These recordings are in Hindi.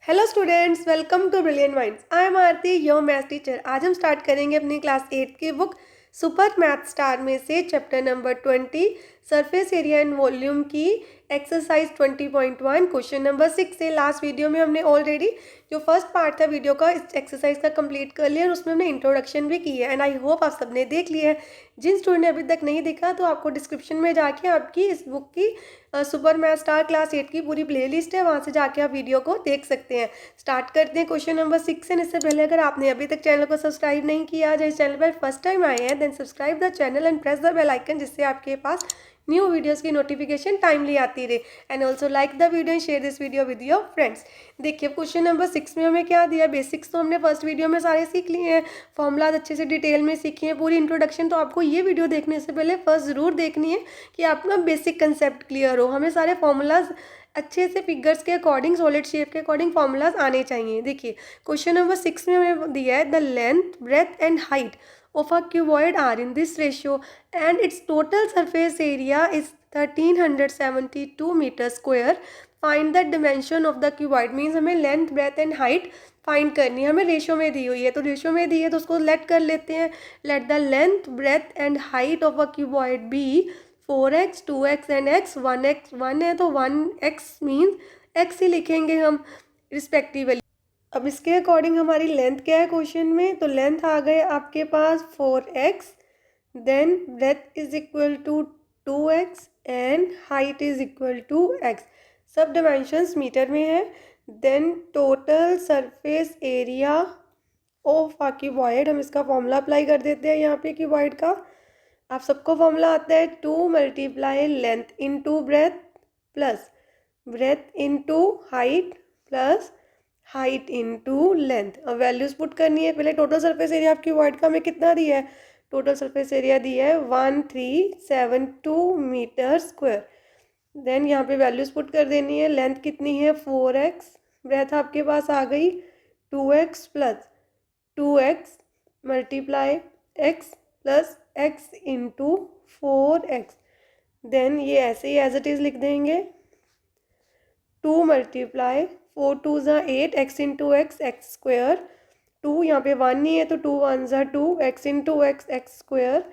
Hello students, welcome to brilliant minds. I am Aarti, your math teacher. आज हम स्टार्ट करेंगे अपनी क्लास 8 की बुक सुपर मैथ स्टार में से chapter number 20 surface area and volume की एक्सरसाइज 20.1 क्वेश्चन नंबर 6 से। लास्ट वीडियो में हमने ऑलरेडी जो फर्स्ट पार्ट था वीडियो का इस एक्सरसाइज का कंप्लीट कर लिया और उसमें हमने इंट्रोडक्शन भी की है एंड आई होप आप सबने देख लिया है। जिन स्टूडेंट ने अभी तक नहीं देखा तो आपको डिस्क्रिप्शन में जाके आपकी इस बुक की सुपर मैथ स्टार क्लास 8 की पूरी प्लेलिस्ट है, वहाँ से जाके आप वीडियो को देख सकते हैं। स्टार्ट करते हैं क्वेश्चन नंबर 6 एंड इससे पहले अगर आपने अभी तक चैनल को सब्सक्राइब नहीं किया, इस चैनल पर फर्स्ट टाइम आए हैं, then subscribe the channel and press the bell icon, जिससे आपके पास न्यू वीडियोस की नोटिफिकेशन टाइमली आती रहे। And also like the video and share this video with your friends. देखिए क्वेश्चन नंबर 6 में हमें क्या दिया। बेसिक्स तो हमने फर्स्ट वीडियो में सारे सीख लिए हैं, फॉर्मूलाज अच्छे से डिटेल में सीखे हैं, पूरी इंट्रोडक्शन तो आपको ये वीडियो देखने से पहले फर्स्ट ज़रूर देखनी है कि आपका बेसिक कंसेप्ट क्लियर हो। हमें सारे फॉर्मूलाज अच्छे से फिगर्स के अकॉर्डिंग, सॉलिड शेप के अकॉर्डिंग फॉर्मूलाज आने चाहिए। देखिए क्वेश्चन नंबर 6 में हमें दिया है the length, breadth and height of a cuboid are in this ratio and its total surface area is 1372 meter square. Find the dimension of the cuboid means हमें length, breadth and height find करनी है। हमें रेशो में दी हुई है, तो रेशो में दी है तो उसको लेट कर लेते हैं। Let the length, breadth and height of a cuboid be 4x, 2x एंड x। 1x 1 है तो 1x मीन्स x ही लिखेंगे हम रिस्पेक्टिवली। अब इसके अकॉर्डिंग हमारी लेंथ क्या है क्वेश्चन में, तो लेंथ आ गए आपके पास 4x, then breadth is equal to 2x and height is equal to x। सब डिमेंशंस मीटर में है। Then total surface area of a cuboid, हम इसका फॉर्मूला अप्लाई कर देते हैं यहाँ पे क्यूबॉइड का। आप सबको फॉर्मूला आता है 2 multiply length into breadth plus breadth into height plus height into length. अब वैल्यूज पुट करनी है। पहले टोटल सरफेस एरिया आपकी वर्ड का हमें कितना दिया है, टोटल सरफेस एरिया दिया है 1372 मीटर स्क्वायर। देन यहाँ पे वैल्यूज पुट कर देनी है। लेंथ कितनी है 4x, ब्रेथ आपके पास आ गई 2x plus 2x multiply x plus x into 4x। Then ये ऐसे ही एज इट इज़ लिख देंगे 2 मल्टीप्लाई 4 2 ज़ा 8 x into x x square. 2 यहाँ पे 1 नहीं है तो 2 1 ज़ा 2 x into x x square.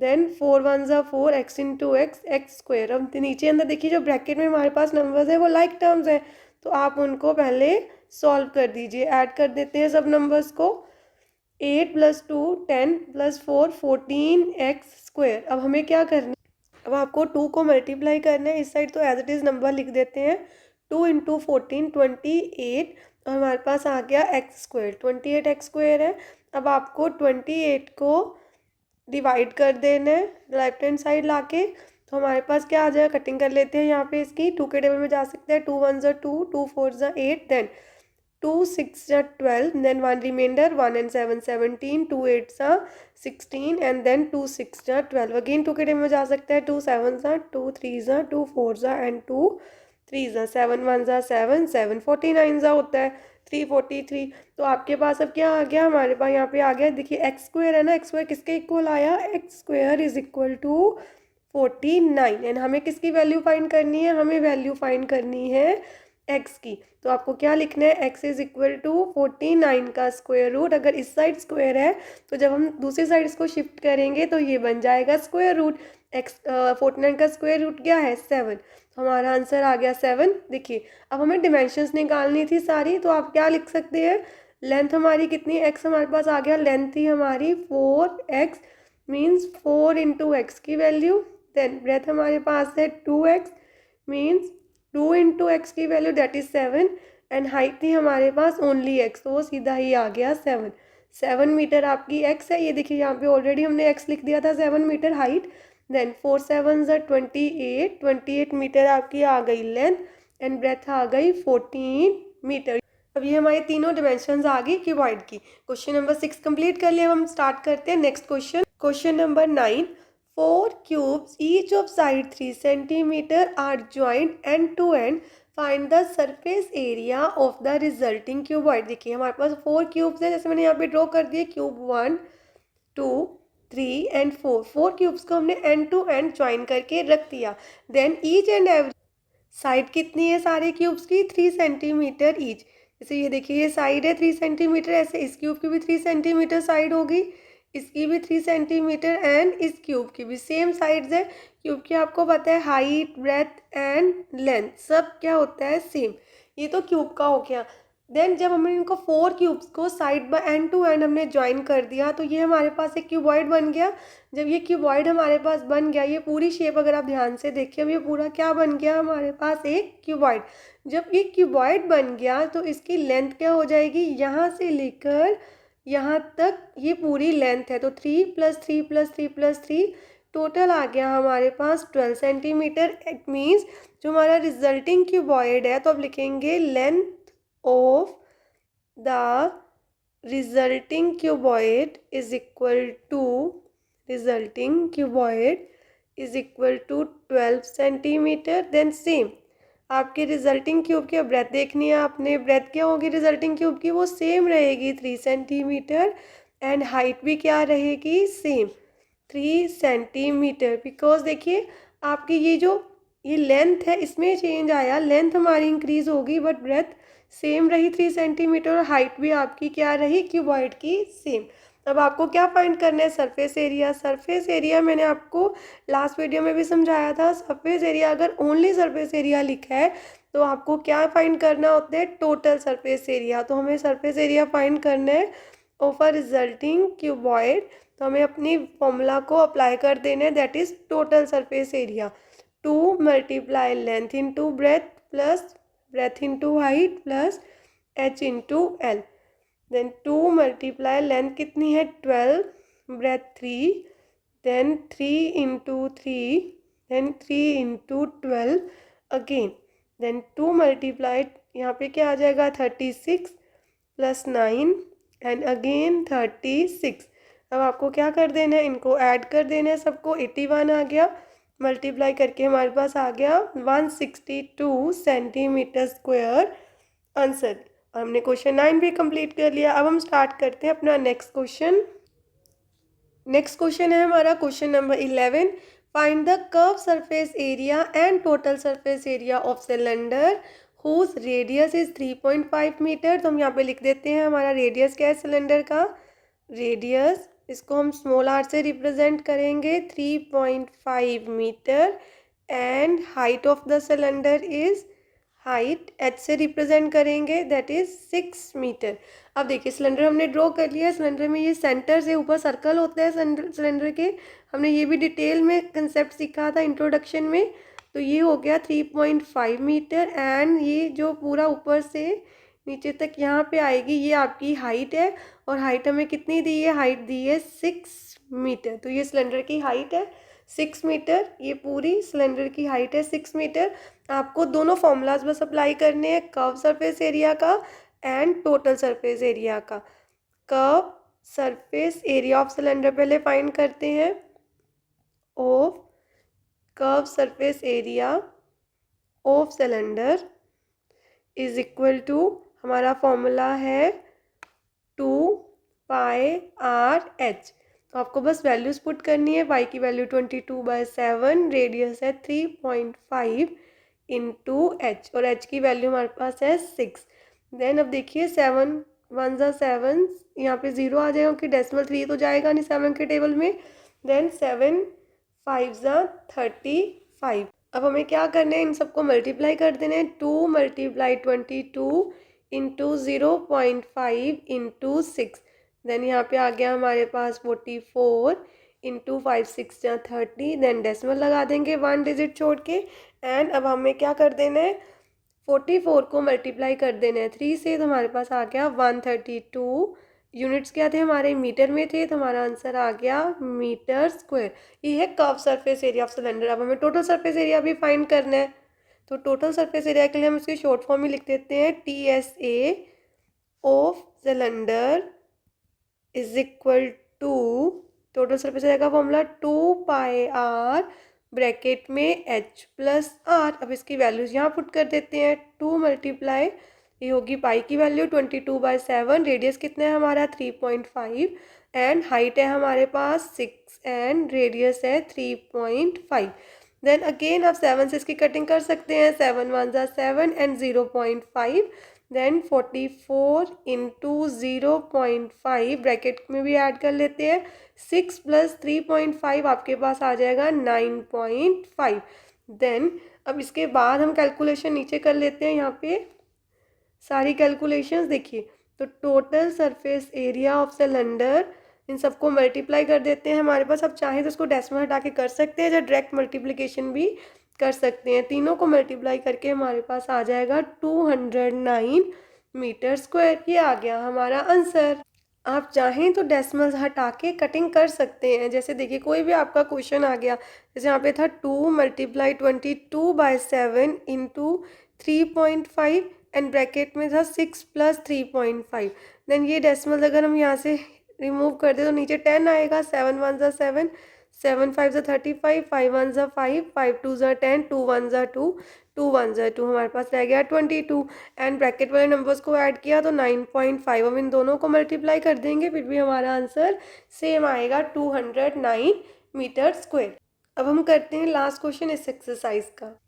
Then 4 1 ज़ा 4 x into x x square. अब नीचे अंदर देखिए जो ब्रैकेट में हमारे पास नंबर्स है वो लाइक टर्म्स हैं, तो आप उनको पहले सॉल्व कर दीजिए। ऐड कर देते हैं सब नंबर्स को। 8 प्लस 2 10 प्लस 4 14x स्क्वेयर। अब हमें क्या करना है, अब आपको 2 को मल्टीप्लाई करना है इस साइड, तो एज इट इज़ नंबर लिख देते हैं 2 इंटू 14 28 और हमारे पास आ गया एक्स स्क्वेयर। 28x स्क्वेयर है। अब आपको 28 को डिवाइड कर देना है लेफ्ट हैंड साइड लाके, तो हमारे पास क्या आ जाएगा, कटिंग कर लेते हैं यहाँ पे इसकी। 2 के टेबल में जा सकते हैं। 2 1 ज़ा 2 2 4 ज़ा 8 देन 2 6 ज़ा 12 देन 1 रिमाइंडर 1 एंड 7 17 2 8 ज़ा 16 एंड देन 2 6 ज़ा 12 अगेन 2 के टेबल में जा सकते हैं। 2 7 ज़ा 2 3 ज़ा 2 4 ज़ा एंड 2 3 ज़ा 7 1 ज़ा 7 7 49 ज़ा होता है 343। तो आपके पास अब क्या आ गया, हमारे पास यहाँ पे आ गया, देखिए एक्स स्क्वेयर है ना, एक्स स्क्वेयर किसके इक्वल आया, x square is equal to 49 and हमें किसकी वैल्यू फाइंड करनी है, हमें वैल्यू फाइंड करनी है एक्स की। तो आपको क्या लिखना है, एक्स इज इक्वल टू 49 का स्क्वायर रूट। अगर इस साइड स्क्वायर है तो जब हम दूसरी साइड इसको शिफ्ट करेंगे तो ये बन जाएगा स्क्वायर रूट। एक्स 49 का स्क्वायर रूट क्या है 7, तो हमारा आंसर आ गया 7। देखिए अब हमें डिमेंशंस निकालनी थी सारी, तो आप क्या लिख सकते हैं, लेंथ हमारी कितनी, एक्स हमारे पास आ गया, लेंथ थी हमारी 4x मीन्स 4 इंटू एक्स की वैल्यू। देन ब्रेथ हमारे पास है 2x मीन्स 2 इंटू एक्स की value that is 7 and height थी हमारे पास ओनली x, तो वो सीधा ही आ गया 7। 7 मीटर आपकी x है। ये देखिए यहाँ पे ऑलरेडी हमने x लिख दिया था 7 मीटर हाइट। देन 4 7 ज़ा 28 28 मीटर आपकी आ गई लेंथ एंड ब्रेथ आ गई 14 मीटर। अब ये हमारी तीनों डिमेंशंस आ गई क्यूबॉइड की। क्वेश्चन नंबर 6 कंप्लीट कर लिया। अब हम स्टार्ट करते हैं next question. Question number 9 4 cubes each of side 3 centimeter are joined end to end. Find the surface area of the resulting cuboid। देखिए हमारे पास 4 क्यूब्स हैं, जैसे मैंने यहाँ पे ड्रॉ कर दिए क्यूब 1 2 3 एंड 4 क्यूब्स को हमने एंड टू एंड ज्वाइन करके रख दिया। Then each and every side कितनी है सारे क्यूब्स की 3 सेंटीमीटर ईच। इसे ये देखिए, ये साइड है 3 सेंटीमीटर, ऐसे इस क्यूब की भी 3 सेंटीमीटर साइड होगी, इसकी भी 3 सेंटीमीटर एंड इस क्यूब की भी सेम साइड्स है। क्यूब की आपको पता है हाइट, ब्रेथ एंड लेंथ सब क्या होता है, सेम। ये तो क्यूब का हो गया। देन जब हमने इनको 4 क्यूब्स को side by end to end हमने ज्वाइन कर दिया तो ये हमारे पास एक क्यूबॉइड बन गया। जब ये क्यूबॉइड हमारे पास बन गया, ये पूरी शेप अगर आप ध्यान से देखिए, अब ये पूरा क्या बन गया हमारे पास, एक क्यूबॉइड। जब ये क्यूबॉइड बन गया तो इसकी लेंथ क्या हो जाएगी, यहाँ से लेकर यहाँ तक ये पूरी लेंथ है, तो 3 + 3 + 3 + 3 टोटल आ गया हमारे पास 12 सेंटीमीटर। इट मीन्स जो हमारा रिजल्टिंग क्यूबॉइड है, तो अब लिखेंगे length of the resulting cuboid is equal to 12 centimetre. Then same आपके रिजल्टिंग क्यूब की ब्रेथ देखनी है आपने, ब्रेथ क्या होगी रिजल्टिंग क्यूब की, वो सेम रहेगी 3 सेंटीमीटर एंड हाइट भी क्या रहेगी, सेम 3 सेंटीमीटर। बिकॉज देखिए आपकी ये लेंथ है, इसमें चेंज आया, लेंथ हमारी इंक्रीज होगी बट ब्रेथ सेम रही 3 सेंटीमीटर, और हाइट भी आपकी क्या रही क्यूबॉइड की, सेम। अब आपको क्या फाइंड करना है, सरफेस एरिया। सरफेस एरिया मैंने आपको लास्ट वीडियो में भी समझाया था। सरफेस एरिया अगर ओनली सरफेस एरिया लिखा है तो आपको क्या फाइंड करना होता है, टोटल सरफेस एरिया। तो हमें सरफेस एरिया फाइंड करना है ऑफ अ रिजल्टिंग क्यूबॉइड, तो हमें अपनी फॉर्मूला को अप्लाई कर देना है, that is total surface area. 2 × length into breadth plus breadth into height plus h into L. Then 2 × length कितनी है 12, breadth 3, then 3 × 3, then 3 × 12 again, then 2 × यहाँ पे क्या आ जाएगा 36 + 9 एंड अगेन 36। अब आपको क्या कर देना है, इनको ऐड कर देना है सबको, 81 आ गया, मल्टीप्लाई करके हमारे पास आ गया 162 सेंटीमीटर स्क्वायर आंसर। और हमने क्वेश्चन 9 भी कंप्लीट कर लिया। अब हम स्टार्ट करते हैं अपना नेक्स्ट क्वेश्चन। नेक्स्ट क्वेश्चन है हमारा question number 11। Find the curve surface area and total surface area of cylinder whose radius is 3.5 metre. तो हम यहाँ पे लिख देते हैं हमारा रेडियस क्या है सिलेंडर का, रेडियस इसको हम स्मॉल आर से रिप्रेजेंट करेंगे 3.5 metre and height of the cylinder is, height H से रिप्रेजेंट करेंगे दैट इज 6 मीटर। अब देखिए सिलेंडर हमने ड्रॉ कर लिया है, सिलेंडर में ये सेंटर से ऊपर सर्कल होता है सिलेंडर के, हमने ये भी डिटेल में कंसेप्ट सीखा था इंट्रोडक्शन में। तो ये हो गया 3.5 मीटर एंड ये जो पूरा ऊपर से नीचे तक यहाँ पे आएगी ये आपकी हाइट है, और हाइट हमें कितनी दी है, हाइट दी है 6 मीटर। तो ये सिलेंडर की हाइट है 6 मीटर, ये पूरी सिलेंडर की हाइट है 6 मीटर। आपको दोनों फॉर्मूलाज बस अप्लाई करने हैं, कर्व सरफेस एरिया का एंड टोटल सरफेस एरिया का। Curve surface area of cylinder पहले फाइंड करते हैं, of curve surface area of cylinder is equal to, हमारा फॉर्मूला है 2πr/h। तो आपको बस वैल्यूज पुट करनी है, y की वैल्यू 22/7, रेडियस है 3.5 × h और h की वैल्यू हमारे पास है 6। देन अब देखिए 7 1 ज़ा 7, यहाँ पे 0 आ जाएगा क्योंकि डेसिमल 3 तो जाएगा नहीं 7 के टेबल में। देन 7 5 ज़ा 35। अब हमें क्या करना है, इन सबको मल्टीप्लाई कर देना है, 2 × 22 × 0.5 × 6। देन यहाँ पे आ गया हमारे पास 44 × 5 6 × 30, देन डेसिमल लगा देंगे 1 डिजिट छोड़ के। एंड अब हमें क्या कर देना है, 44 को मल्टीप्लाई कर देना है 3 से, तो हमारे पास आ गया 132। यूनिट्स क्या थे हमारे, मीटर में थे, तो हमारा आंसर आ गया मीटर स्क्वायर। ये है curve surface area of cylinder. अब हमें टोटल सरफेस एरिया भी फाइंड करना है, तो टोटल सरफेस एरिया के लिए हम इसकी शॉर्ट फॉर्म में लिख देते हैं TSA of cylinder is equal to, total surface area का फॉर्मूला 2πr ब्रैकेट में h + r। अब इसकी वैल्यूज यहाँ पुट कर देते हैं, 2 × ये होगी पाई की वैल्यू 22/7, रेडियस कितना है हमारा 3.5 एंड हाइट है हमारे पास 6 एंड रेडियस है 3.5। देन अगेन आप 7 से इसकी कटिंग कर सकते हैं, 7 1 ज़ा 7 एंड 0.5, देन 44 इंटू 0.5 ब्रैकेट में भी ऐड कर लेते हैं, 6 प्लस 3.5 आपके पास आ जाएगा 9.5। देन अब इसके बाद हम कैलकुलेशन नीचे कर लेते हैं, यहाँ पे सारी कैलकुलेशंस देखिए। तो total surface area of cylinder, इन सबको मल्टीप्लाई कर देते हैं हमारे पास। अब चाहे तो इसको डेसिमल हटा के कर सकते हैं या डायरेक्ट मल्टीप्लिकेशन भी कर सकते हैं। तीनों को मल्टीप्लाई करके हमारे पास आ जाएगा 209 मीटर स्क्वायर। ये आ गया हमारा आंसर। आप चाहें तो डेसिमल्स हटा के कटिंग कर सकते हैं। जैसे देखिए कोई भी आपका क्वेश्चन आ गया, जैसे यहाँ पे था 2 मल्टीप्लाई 22/7 इंटू 3.5 एंड ब्रैकेट में था 6 प्लस 3.5। देन ये डेसिमल्स अगर हम यहाँ से रिमूव कर दे तो नीचे 10 आएगा। 7 1 ज़ा 7, 7 5 ज़ा 35, 5 1 ज़ा 5, 5 2 ज़ा 10, 2 1 ज़ा 2, 2 1 ज़ा 2, हमारे पास रह गया 22 एंड ब्रैकेट वाले नंबर्स को ऐड किया तो 9.5। हम इन दोनों को मल्टीप्लाई कर देंगे, फिर भी हमारा आंसर सेम आएगा 209 मीटर स्क्वायर। अब हम करते हैं लास्ट क्वेश्चन इस एक्सरसाइज का।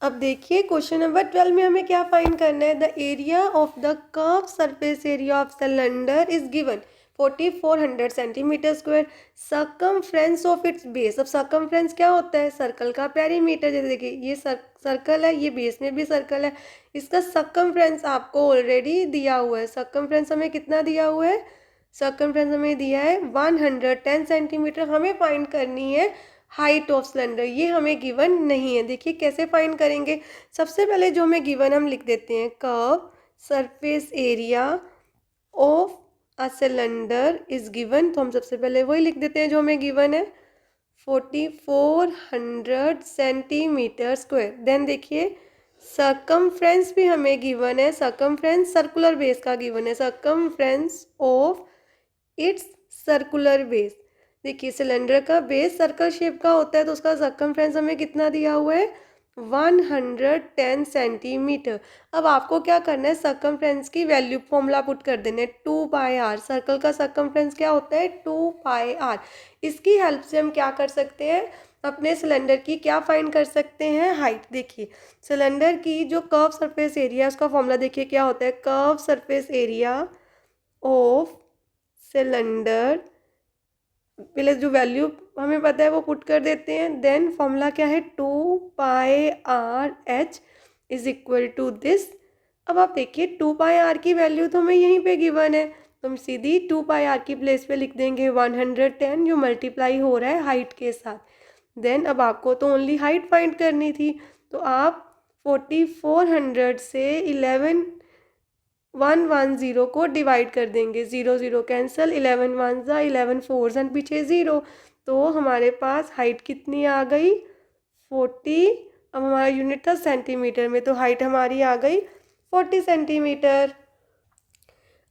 अब देखिए क्वेश्चन नंबर 12 में हमें क्या फाइंड करना है। The area of the curve surface area of cylinder is given 4400 centimetre square, circumference of its base. अब सर्कमफ्रेंस क्या होता है, सर्कल का पेरीमीटर। जैसे देखिए ये सर्कल है, ये बेस में भी सर्कल है, इसका सर्कमफ्रेंस आपको ऑलरेडी दिया हुआ है। सर्कमफ्रेंस हमें कितना दिया हुआ है, सर्कमफ्रेंस हमें दिया है 110 सेंटीमीटर। हमें फाइंड करनी है हाइट ऑफ सिलेंडर, ये हमें गिवन नहीं है। देखिए कैसे फाइंड करेंगे। सबसे पहले जो हमें गिवन हम लिख देते हैं, curve surface area of a cylinder is given. तो हम सबसे पहले वही लिख देते हैं जो हमें गिवन है, 4400 सेंटीमीटर स्क्वायर। देन देखिए सर्कमफ्रेंस भी हमें गिवन है, सर्कमफ्रेंस सर्कुलर बेस का गिवन है, circumference of its circular base. देखिए सिलेंडर का बेस सर्कल शेप का होता है तो उसका सर्कमफ्रेंस हमें कितना दिया हुआ है, 110 सेंटीमीटर। अब आपको क्या करना है, सर्कमफ्रेंस की वैल्यू फॉर्मूला पुट कर देना है 2πr। सर्कल का सर्कमफ्रेंस क्या होता है, 2πr। इसकी हेल्प से हम क्या कर सकते हैं, अपने सिलेंडर की क्या फाइंड कर सकते हैं, हाइट। देखिए सिलेंडर की जो कर्व सरफेस एरिया, उसका फॉर्मूला देखिए क्या होता है, curve surface area of cylinder, पहले जो वैल्यू हमें पता है वो पुट कर देते हैं। देन फॉर्मूला क्या है, 2πrh is equal to this. अब आप देखिए 2πr की वैल्यू तो हमें यहीं पे गिवन है, तो हम सीधी 2πr की प्लेस पे लिख देंगे 110, जो मल्टीप्लाई हो रहा है हाइट के साथ। देन अब आपको तो ओनली हाइट फाइंड करनी थी, तो आप 4400 से 110 को डिवाइड कर देंगे, 0 0 कैंसिल, 11 1 ज़ा 11 4 ज़ा पीछे 0, तो हमारे पास हाइट कितनी आ गई, 40। अब हमारा यूनिट था सेंटीमीटर में, तो हाइट हमारी आ गई 40 सेंटीमीटर।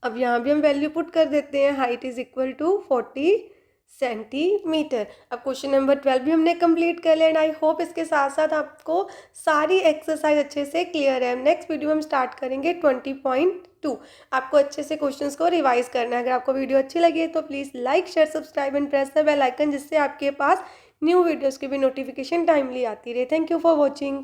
अब यहाँ भी हम वैल्यू पुट कर देते हैं, height is equal to 40 centimetre. अब क्वेश्चन नंबर 12 भी हमने कंप्लीट कर लिया एंड आई होप इसके साथ साथ आपको सारी एक्सरसाइज अच्छे से क्लियर है। नेक्स्ट वीडियो हम स्टार्ट करेंगे 20.2। आपको अच्छे से क्वेश्चंस को रिवाइज करना है। अगर आपको वीडियो अच्छी लगी तो please like share subscribe and press the bell icon, जिससे आपके पास न्यू वीडियोज़ की भी नोटिफिकेशन टाइमली आती रहे। Thank you for watching.